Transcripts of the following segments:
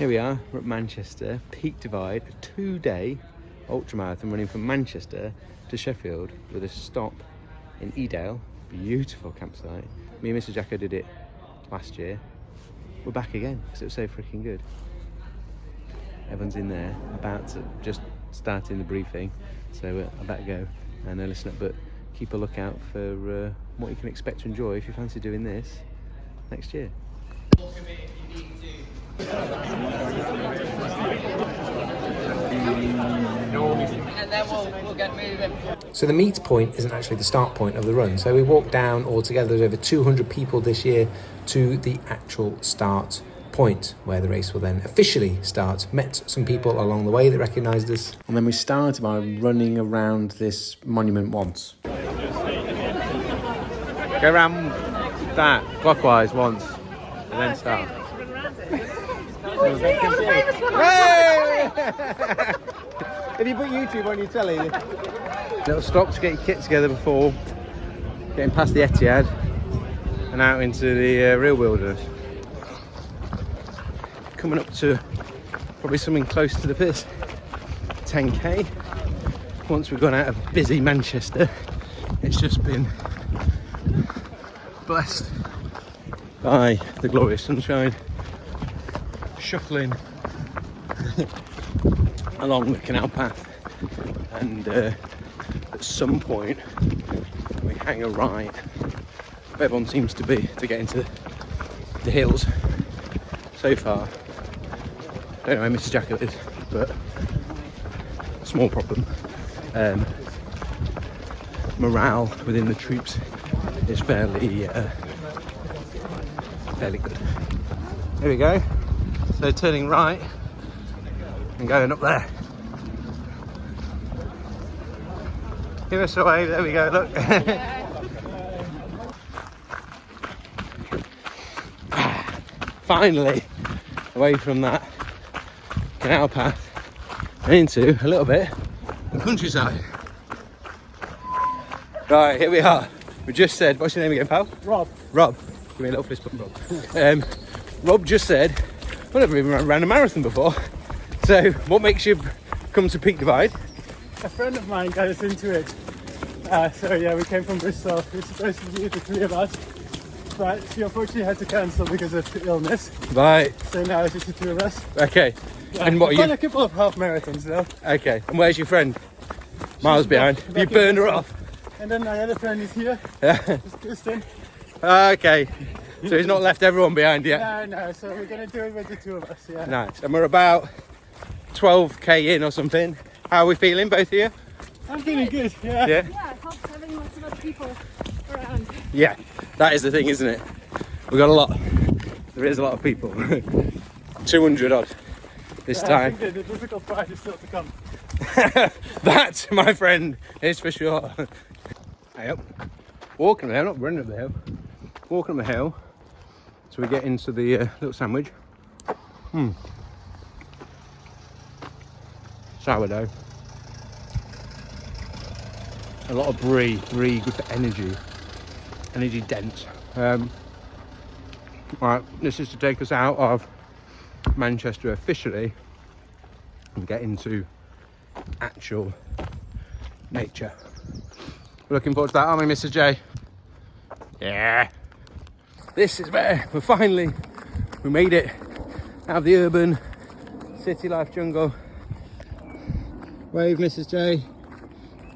Here we are, we're at Manchester, Peak Divide, a 2-day ultramarathon running from Manchester to Sheffield with a stop in Edale. Beautiful campsite. Me and Mrs Jacko did it last year. We're back again because it was so freaking good. Everyone's in there, about to just starting the briefing, so I better go and listen up, but keep a lookout for what you can expect to enjoy if you fancy doing this next year. And then we'll get moving. So the meet point isn't actually the start point of the run. So we walked down altogether, there's over 200 people this year, to the actual start point where the race will then officially start. Met some people along the way that recognised us. And then we start by running around this monument once. Go around that clockwise once and then start. If you put YouTube on your telly, little stop to get your kit together before getting past the Etihad and out into the real wilderness. Coming up to probably something close to the first 10k. Once we've gone out of busy Manchester, it's just been blessed by the glorious sunshine, shuffling along the canal path, and at some point we hang a right. Everyone seems to be to get into the hills so far. Don't know where Mrs Jacko is, but small problem. Morale within the troops is fairly good. Here we go. So turning right and going up there. Give us a wave. There we go. Look. Finally, away from that canal path and into a little bit of countryside. Right, here we are. We just said, what's your name again, pal? Rob. Rob. Give me a little fist bump, Rob. Rob just said, I've never even ran a marathon before. So, what makes you come to Peak Divide? A friend of mine got us into it. So yeah, we came from Bristol. We were supposed to be the three of us, but she unfortunately had to cancel because of illness. Right. So now it's just the two of us. Okay. Yeah, And what are we've done you? a couple of half marathons though. Okay. And where's your friend? Miles behind. back You in burned her Bristol. off. And then my other friend is here. Yeah. Just Kristen. Okay. So he's not left everyone behind yet. No. So we're gonna do it with the two of us. Yeah. Nice. And we're about 12k in or something. How are we feeling, both of you? I'm feeling good. Yeah. Yeah. Yeah, it helps having lots of other people around. Yeah. That is the thing, isn't it? We've got a lot. There is a lot of people. 200 odd this I time. think the difficult part is still to come. That, my friend, is for sure. Hey up. Walking up the hill, not running up the hill. Walking up the hill. So we get into the little sandwich. Sourdough. A lot of brie, good for energy dense. Right, this is to take us out of Manchester officially and get into actual nature. We're looking forward to that, aren't we, Mrs J? Yeah. This is where we made it out of the urban city life jungle. Wave, Mrs J.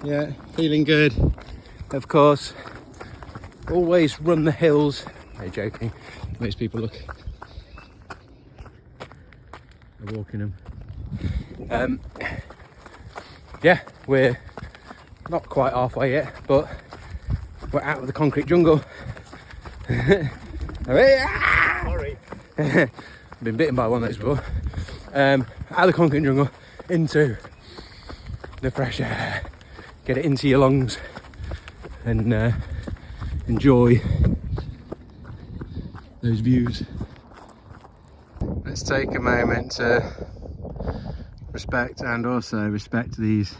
Yeah, feeling good. Of course, always run the hills. No, joking. Makes people look. They're walking them. Yeah, we're not quite halfway yet, but we're out of the concrete jungle. Sorry. Been bitten by one of those before. Out of the concrete jungle into the fresh air. Get it into your lungs and enjoy those views. Let's take a moment to respect and also respect these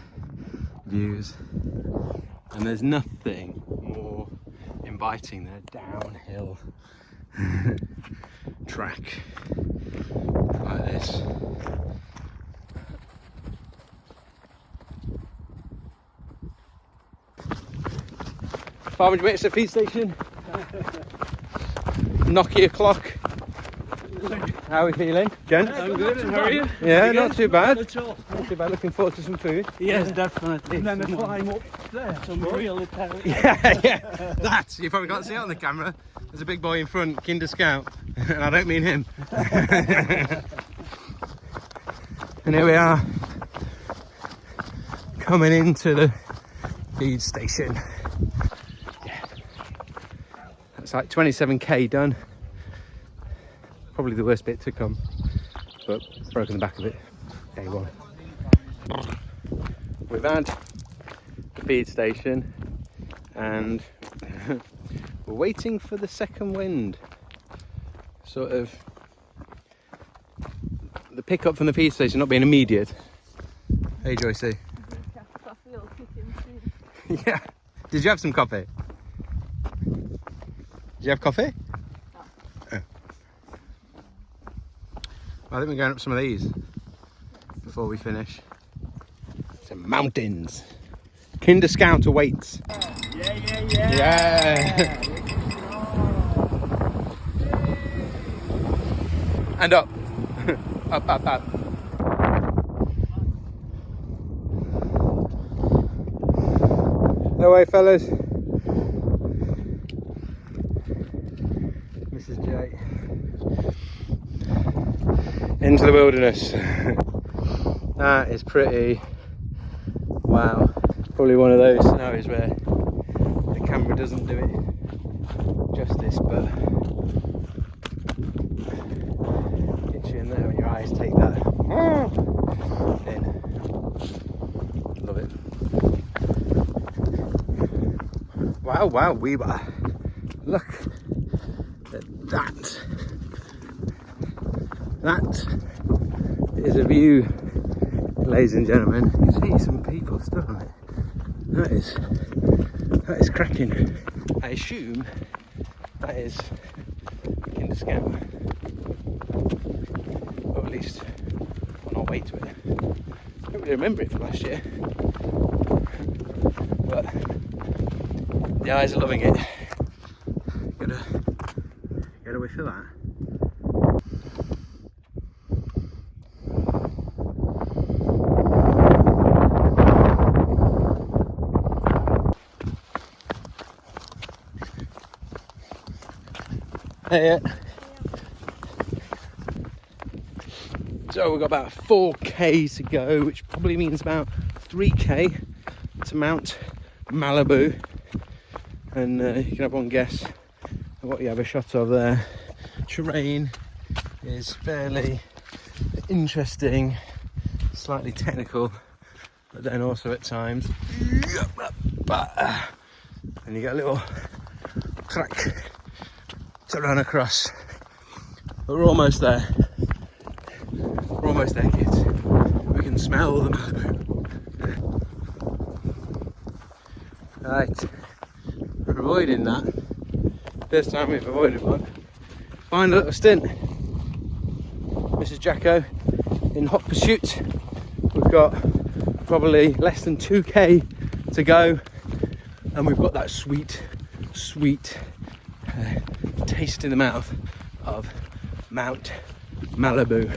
views. And there's nothing more inviting than a downhill track like this. 500 metres to the feed station. Nokia clock. How are we feeling, Jen? I'm good, and how are you? Yeah, not too bad. Not at all. Not too bad. Looking forward to some food. Yes, definitely. And then the climb up there. Some real Italian. Yeah. That you probably can't see it on the camera. There's a big boy in front, Kinder Scout, and I don't mean him. And here we are, coming into the feed station. Yeah, that's like 27k done. Probably the worst bit to come, but broken the back of it. Day one. We've had the feed station, and we're waiting for the second wind. Sort of the pickup from the feed station not being immediate. Hey Joycey. Yeah. Did you have some coffee? Did you have coffee? Oh. I think we're going up some of these before we finish. Some mountains. Kinder Scout awaits. Yeah. And up. Up. No way, fellas. Mrs J. Into the wilderness. That is pretty. Wow. Probably one of those scenarios where the camera doesn't do it justice, but hits you in there when your eyes take that in. Love it. Wow, Weaver. Look at that. That is a view, ladies and gentlemen. You see some people still on it. That is cracking. I assume that is Kinder Scout. Or at least on our way to it. I don't really remember it from last year. But the eyes are loving it. Get a whiff of that. Hey, so we've got about 4k to go, which probably means about 3k to Mount Malibu. And you can have one guess of what you have a shot of there. Terrain is fairly interesting, slightly technical, but then also at times, and you get a little crack to run across. But we're almost there. We're almost there, kids. We can smell the Malibu. Right. We're avoiding that. First time we've avoided one. Find a little stint. Mrs Jacko in hot pursuit. We've got probably less than 2k to go, and we've got that sweet taste in the mouth of Mount Malibu.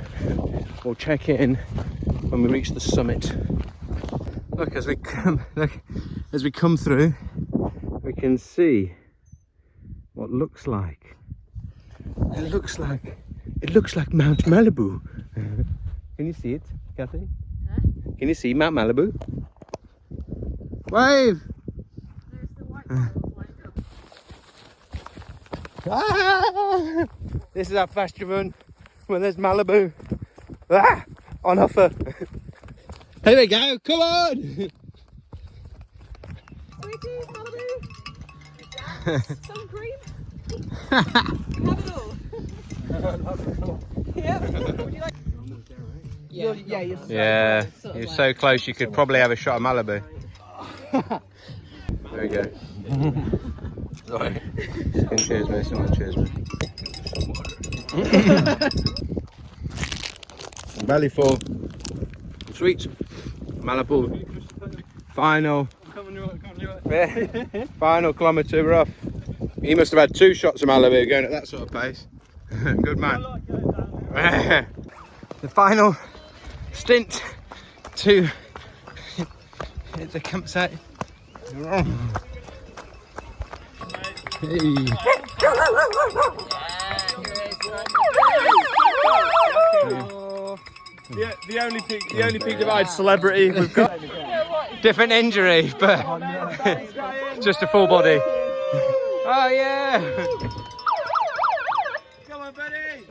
We'll check in when we reach the summit. Look, as we come through, we can see what looks like. It looks like Mount Malibu. Can you see it, Kathy? Huh? Can you see Mount Malibu? Wave! There's the white tiles lined up. Ah! This is our fast run when there's Malibu on offer. Here we go, come on! Sweeties, Malibu. Some cream. You have it all. Yep. Would you like? Yeah, you're so close you could probably have a shot of Malibu. There we go. Sorry. Cheers, mate. Someone cheers, mate. Belly full. Sweet. Malibu. Final Yeah. Final kilometre, we're off. He must have had 2 shots of Malibu going at that sort of pace. Good man. The final stint to the campsite. Hey. The only peak divided celebrity we've got. Different injury, but just a full body. Oh yeah! Come on, buddy!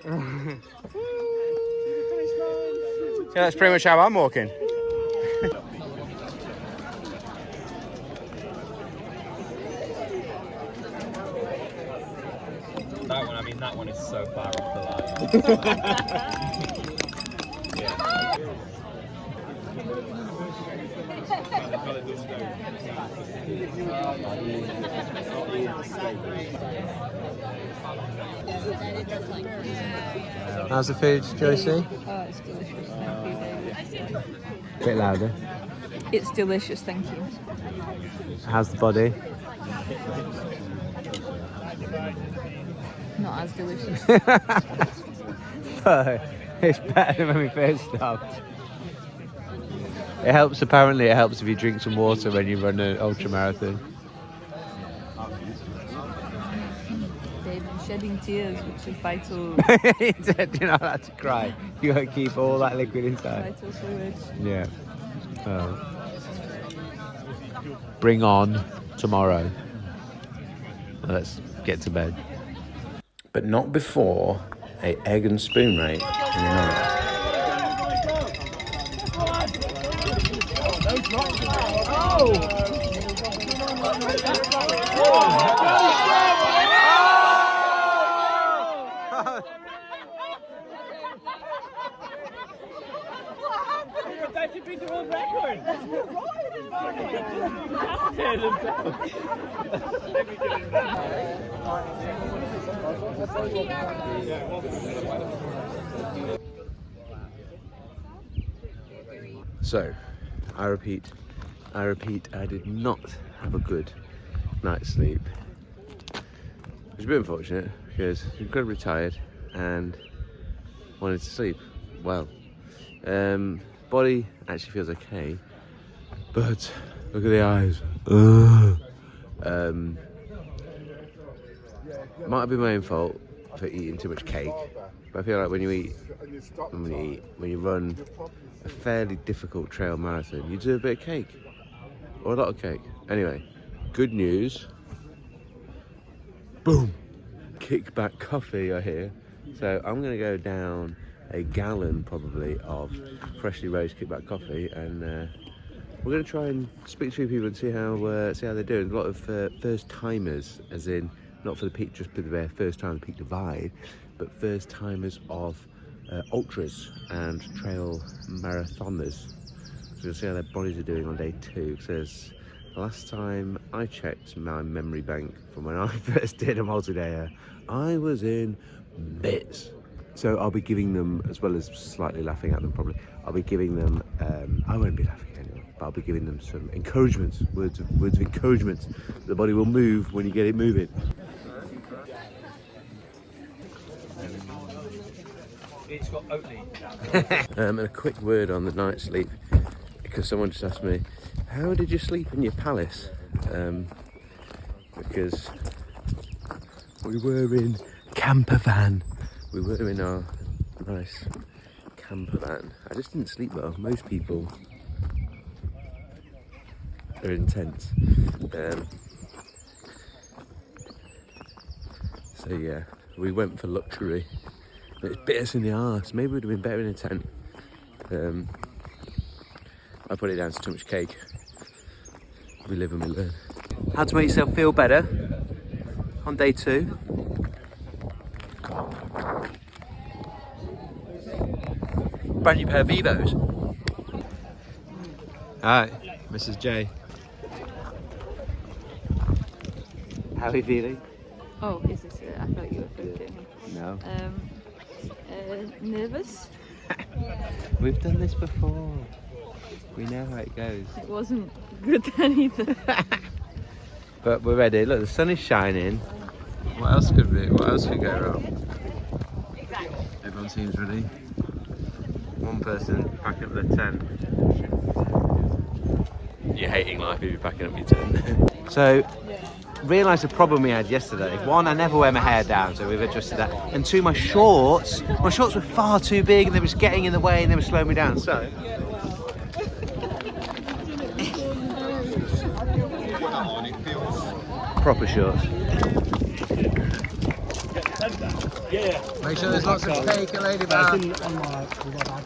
Yeah, that's pretty much how I'm walking. That one is so far off the line. How's the food, Josie? Oh, it's delicious. Thank you, David. A bit louder. It's delicious. Thank you. How's the body? Not as delicious. But it's better than when we first stopped. It helps, apparently it helps if you drink some water when you run an ultra marathon. David, shedding tears, which is vital. You're not allowed to cry. You got to keep all that liquid inside. Vital fluids. Yeah. Bring on tomorrow. Let's get to bed. But not before a egg and spoon race in the night. That should be the world record. So, I repeat, I did not have a good night's sleep. Which is a bit unfortunate because I'm incredibly tired and wanted to sleep well. Body actually feels okay, but look at the eyes. Might have been my own fault for eating too much cake, but I feel like when you run a fairly difficult trail marathon, you do a bit of cake, or a lot of cake. Anyway, good news. Boom! Kickback coffee, I hear. So I'm gonna go down a gallon probably of freshly roasted kickback coffee, and we're going to try and speak to a few people and see how they're doing. A lot of first timers, as in not for the peak, just for the first time the Peak Divide, but first timers of ultras and trail marathoners. So we'll see how their bodies are doing on day 2. Because the last time I checked my memory bank from when I first did a multi-dayer, I was in bits. So I'll be giving them, as well as slightly laughing at them probably, I'll be giving them, I won't be laughing anyway, but I'll be giving them some encouragement, words of encouragement. The body will move when you get it moving. It's got Oatly. And a quick word on the night's sleep, because someone just asked me, how did you sleep in your palace? Because we were in camper van. We were in our nice camper van. I just didn't sleep well. Most people are in tents. So yeah, we went for luxury. It bit us in the arse. Maybe it would have been better in a tent. I put it down to too much cake. We live and we learn. How to make yourself feel better on day 2. Brand new pair of Vivos. Alright, Mrs J. How are you feeling? Oh, is this it? I thought you were thinking. No. Nervous? We've done this before. We know how it goes. It wasn't good then either. But we're ready. Look, the sun is shining. What else could go wrong? Everyone seems ready. One person packing up their tent. You're hating life if you're packing up your tent. So, realised the problem we had yesterday. One, I never wear my hair down, so we've adjusted that. And two, my shorts were far too big and they were just getting in the way and they were slowing me down. So, proper shorts. Yeah. Make sure there's lots of cake at Lady Bar.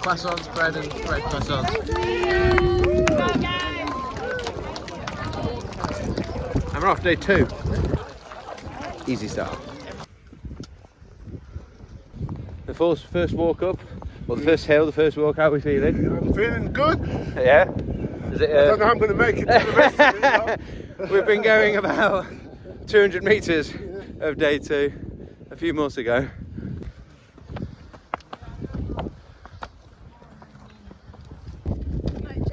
Croissants, bread and bread croissants. And we're off day 2. Easy start. The first walk up, or the first hill, the first walk, how are we feeling? I'm feeling good. Yeah? Is it, I don't know how I'm going to make it to the rest of it. We've been going about 200 metres of day 2, a few more to go.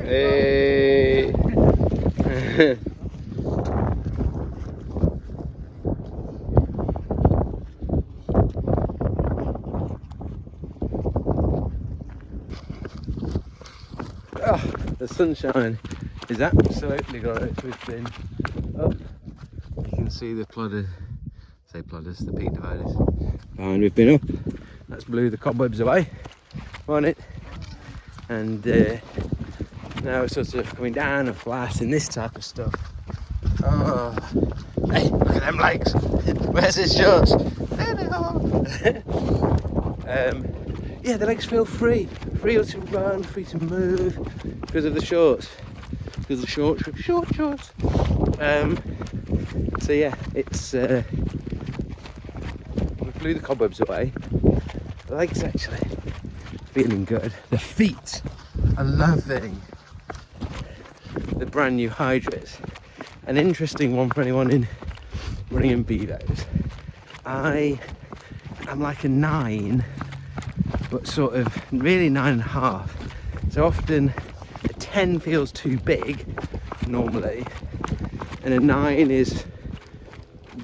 Hey. Oh, the sunshine is absolutely glorious. We've been up. You can see the the peak dividers. And we've been up. That's blew the cobwebs away on it. And now we're sort of coming down and flat and this type of stuff. Oh, hey, look at them legs. Where's his shorts? There they are. Yeah, the legs feel free to run, free to move because of the shorts. Because the short shorts. So yeah, it's we blew the cobwebs away. The legs actually feeling good. The feet are loving the brand new Hydras. An interesting one for anyone running in Bevo's. I am like a 9, but sort of really 9.5. So often a 10 feels too big normally, and a 9 is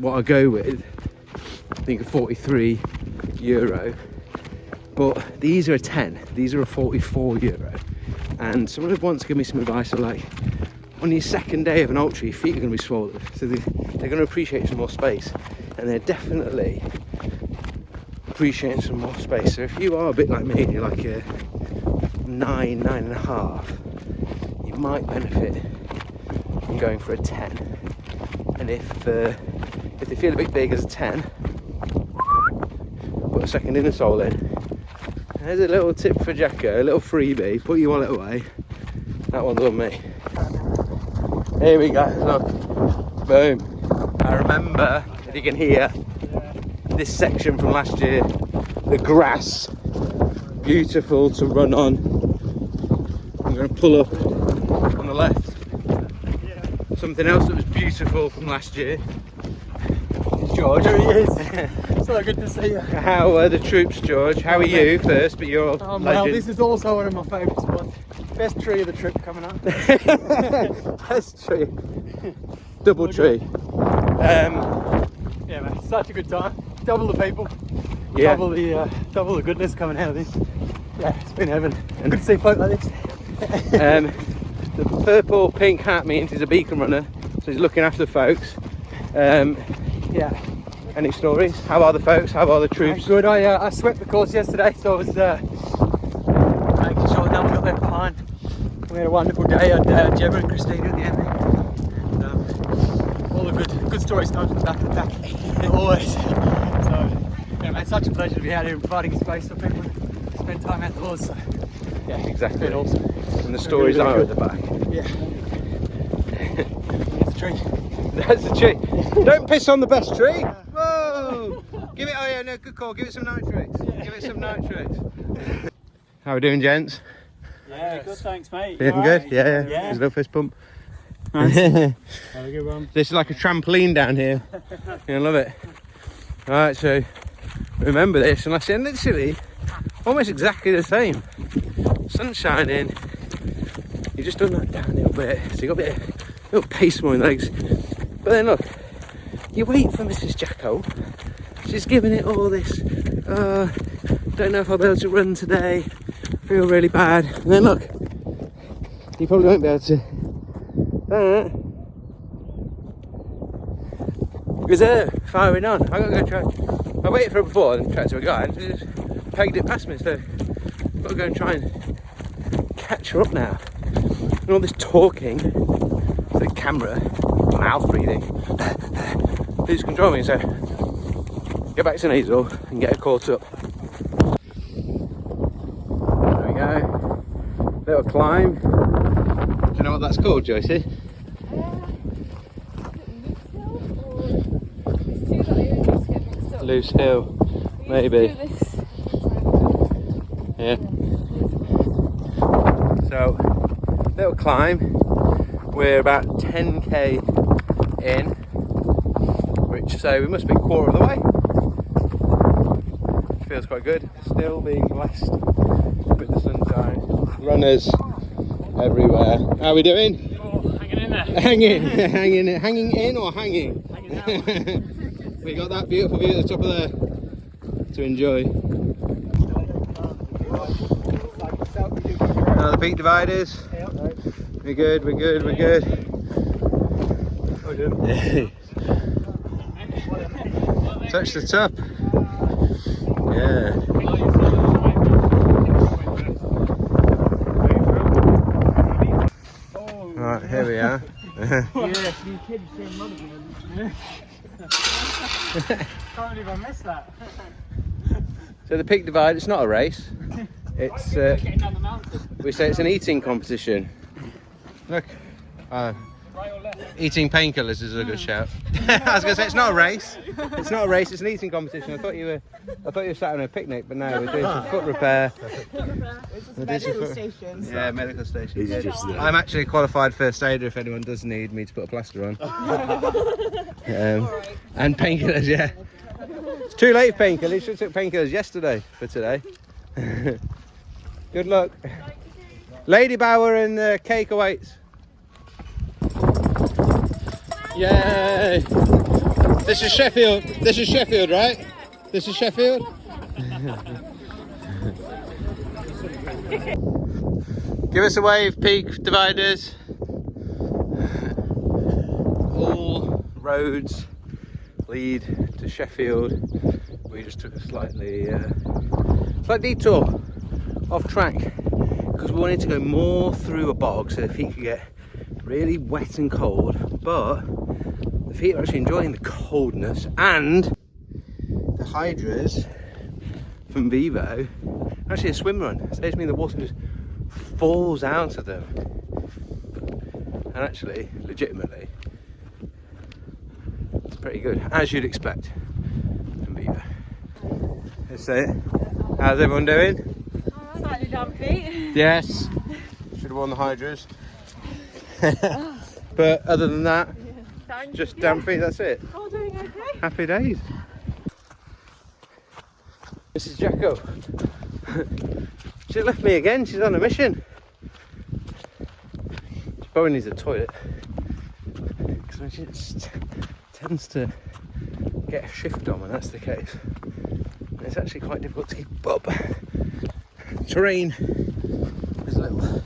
what I go with. I think a 43 euro, but these are a 10. These are a 44 euro. And someone wants to give me some advice of like, on your second day of an ultra, your feet are going to be swollen, so they're going to appreciate some more space, and they're definitely appreciating some more space. So if you are a bit like me and you're like a 9.5, you might benefit from going for a 10. And if they feel a bit big as a 10, put a second inner sole in. There's a little tip for Jacko, a little freebie. Put your wallet away. That one's on me. Here we go, look. Boom. I remember, if you can hear, this section from last year. The grass. Beautiful to run on. I'm going to pull up on the left. Something else that was beautiful from last year. George. There he is. So good to see you. How are the troops, George? How are you first? But you're Well, legend. this is also one of my favourite spots. Best tree of the trip coming up. Best tree. Double tree. Yeah, man, such a good time. Double the people. Yeah. Double the goodness coming out of this. Yeah, it's been heaven. And good to see folk like this. The purple pink hat means he's a beacon runner, so he's looking after folks. Yeah. Any stories? How are the folks? How are the troops? Good. I swept the course yesterday, so I was making sure no one got left behind. We had a wonderful day. I had Gemma and Christina at the end. And, all the good stories come from the back of the pack. Always. So, yeah, man, it's such a pleasure to be out here and providing space for people to spend time outdoors. So, yeah, Exactly. it's been awesome. And the stories are at the back. Yeah. That's a tree. That's the tree. Don't piss on the best tree. Whoa! Give it. Oh yeah, no, good call. Give it some nitrates. Give it some nitrates. How are we doing, gents? Yeah, good, thanks, mate. Feeling good? Yeah. There's a little fist pump. Have a good one. This is like a trampoline down here. You're gonna love it. Alright, so remember this, and I said literally almost exactly the same. Sun shining, You've just done that downhill bit, so you got a little pace more in the legs. But then look, you wait for Mrs Jacko. She's giving it all this, don't know if I'll be able to run today, feel really bad. And then look, you probably won't be able to. Reserve, firing on. I gotta go try. I waited for her before and tried to a guy and she just pegged it past me, so I've got to go and try and catch her up now. And all this talking, the camera, mouth breathing, who's controlling me, so get back to Nasal and get her caught up. There we go. Little climb. Do you know what that's called, Joycey? Loose hill, maybe. Yeah. So, little climb. We're about 10k in, which so we must be a quarter of the way. Feels quite good. Still being blessed with the sunshine. Runners everywhere. How are we doing? Oh, hanging in there. Hanging in or hanging? Hanging out. We got that beautiful view at the top of there to enjoy. Now the peak dividers. We're good. Touch the top. Yeah. Right, here we are. Can't believe I missed that. So the peak divide, it's not a race. It's Getting down the mountain. we say it's an eating competition. Look, Right or left? eating painkillers is a good shout. I was going to say it's not a race. It's not a race. It's an eating competition. I thought you were sat on a picnic, but no, we're doing some foot repair. Medical stations. Yeah, medical station. I'm actually a qualified first aider if anyone does need me to put a plaster on. And painkillers, yeah. It's too late for painkillers. You should have took painkillers yesterday for today. Good luck. Lady Bower and cake awaits. Yay! This is Sheffield. This is Sheffield, right? This is Sheffield. Give us a wave, peak dividers. All roads lead to Sheffield. We just took a slight detour off track because we wanted to go more through a bog so the feet could get really wet and cold, but the feet are actually enjoying the coldness, and the hydras from Vivo actually a swim run. It saves me the water just falls out of them, and actually legitimately it's pretty good, as you'd expect from Vivo. Let's say it. How's everyone doing? Slightly damp feet. Yes, should have worn the hydras. But other than that, just damp feet, that's it. All doing okay. Happy days. Mrs Jacko. She left me again, she's on a mission. She probably needs a toilet. Because she just tends to get a shift on when that's the case. And it's actually quite difficult to keep up. Terrain is a little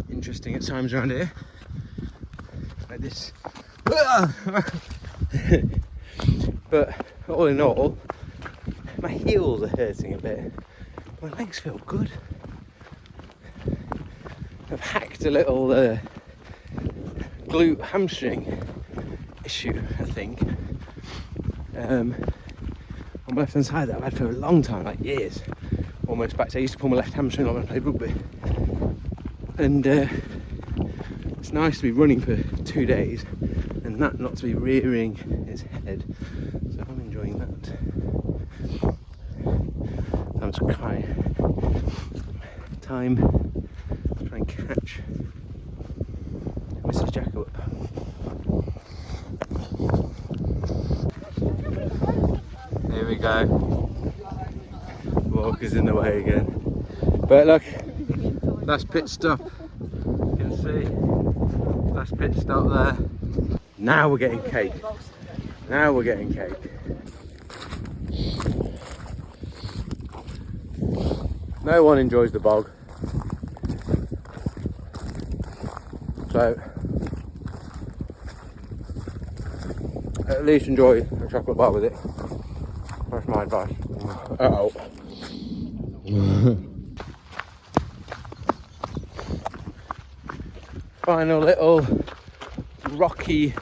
interesting at times around here. Like this. But all in all, my heels are hurting a bit. My legs feel good. I've hacked a little glute hamstring issue, I think. On my left hand side that I've had for a long time, like years. Almost back to, I used to pull my left hamstring on when I played rugby. And it's nice to be running for 2 days and that not to be rearing its head. So I'm enjoying that. Time to try and catch Mrs Jacko up. Here we go. Walker's in the way again. But look, last pit stop Last pit stop there. Now we're getting cake. Now we're getting cake. No one enjoys the bog. So at least enjoy a chocolate bar with it. That's my advice. Uh-oh. Final little rocky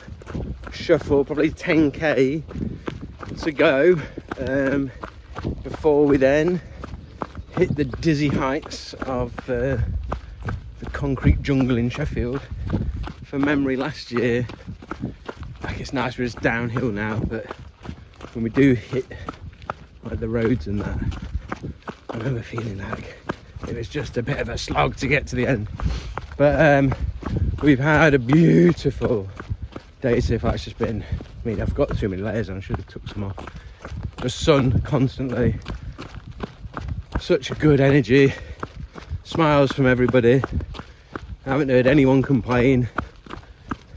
shuffle, probably 10k to go before we then hit the dizzy heights of the concrete jungle in Sheffield. For memory, last year, like, it's nice when it's downhill now, but when we do hit like the roads and that, I remember feeling like it was just a bit of a slog to get to the end. But we've had a beautiful day so far. It's just been, I mean, I've got too many layers and I should have took some off. The sun constantly, such a good energy, smiles from everybody. I haven't heard anyone complain,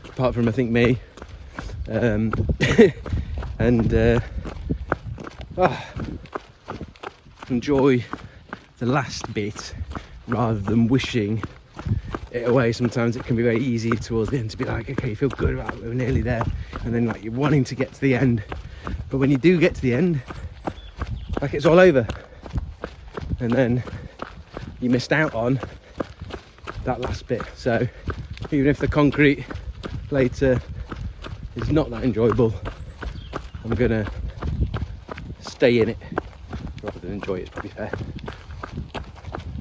apart from I think me. Enjoy the last bit rather than wishing it away. Sometimes it can be very easy towards the end to be like, okay, you feel good about it, we're nearly there, and then like you're wanting to get to the end, but when you do get to the end, like it's all over, and then you missed out on that last bit. So even if the concrete later is not that enjoyable, I'm gonna stay in it rather than enjoy it. It's probably fair.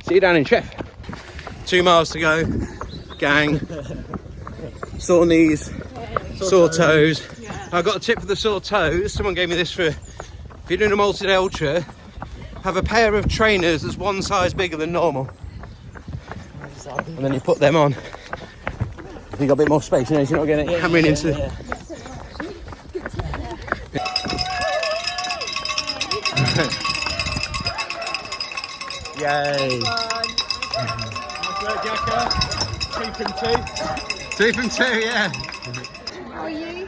See you down in Sheff. 2 miles to go, gang. Sore knees, sore toes. I got a tip for the sore toes. Someone gave me this for, if you're doing a multi-day ultra, have a pair of trainers that's one size bigger than normal, and then you put them on. You got a bit more space, you know, so you're not getting it hammering into. Yay! Mrs Jacko, 2 from 2. 2 from 2, yeah. How are you?